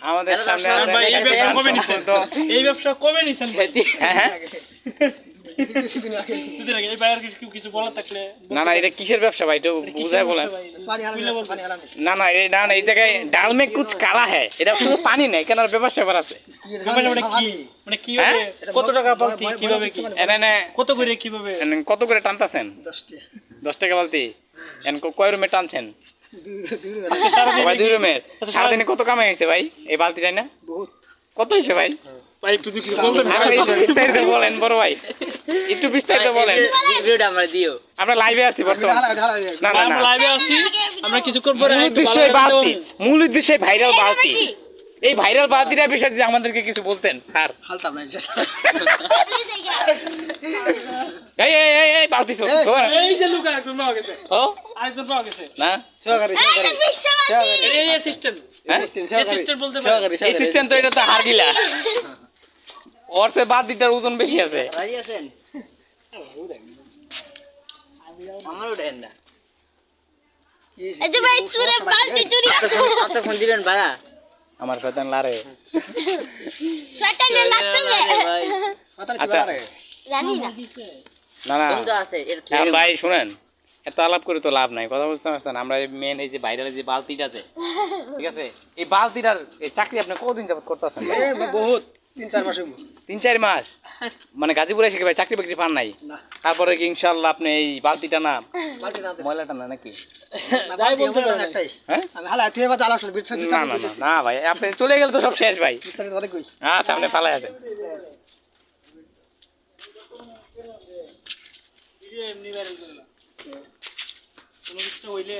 আমাদের সামনে এই ব্যবসা কবে নিছেন না না এটা কিসের ব্যবসা ভাই একটু বুঝায় বলেন না না এই না না এই জায়গায় ডাল মে কুছ কালা है এটা শুধু পানি নেই কেন ব্যবসা ব্যাপার আছে মানে কি কত টাকা বালতি কিভাবে কি এনে কত করে কিভাবে কত করে টানতাছেন 10 টাকা বালতি এন কয় রুমে টানছেন 2 রুমের সারাদিনে কত কামাই হয়েছে ভাই এই বালতিটাই না বহুত কত হয়েছে ভাই ভাই একটু কিছু বলবেন বিস্তারিত বলেন বড় ভাই একটু বিস্তারিত বলেন ভিডিওটা আমরা দিও আমরা লাইভে আছি বর্তমানে না না আমরা লাইভে আছি আমরা কিছুক্ষণ পরে মূল উদ্দেশ্য ভাইরাল বালতি এই ভাইরাল বালতিটার বিষয়ে যদি আমাদেরকে কিছু বলতেন স্যার হালতাম না এই এই এই এই বালতি সব এই যে লুকা একজন পাওয়া গেছে ও আরেকজন পাওয়া গেছে না এই অ্যাসিস্ট্যান্ট অ্যাসিস্ট্যান্ট বলতে অ্যাসিস্ট্যান্ট তো এটা তো হারগিলা ওর সে বালতিটার ওজন বেশি আছে রাজি আছেন আমার উঠেন না এই যে ভাই চুরে বালতি চুরি করছে কত ফোন দিবেন ভাড়া আমার শয়তান লারে শয়তানে লাগতেছে আচ্ছা জানি না না না বন্ধু আছে এটা এখন ভাই শুনেন এত আলাপ করে তো লাভ নাই কথা বুঝতে পারছেন আমরা মেন এই যে ভাইরাল যে বালতিটা আছে ঠিক আছে এই বালতিটার এই চাকরি আপনি কতদিন যাবত করতেছেন বহুত 3-4 মাস 3-4 মাস মানে গাজীপুরে এসে ভাই চাকরি বাকরি পান নাই তারপরে কি ইনশাআল্লাহ আপনি এই বালতিটা না ময়লাটা না নাকি যাই বলতে পারেন একটাই হ্যাঁ আমি হালা তুই বা আলাপ বিস্তারিত না না না না ভাই আপনি চলে গেলে তো সব শেষ ভাই বিস্তারিত কথা কই আচ্ছা আপনি পালাই আসেন ভিডিও এমনি ভাইরাল করে না কোনো কিছু হইলে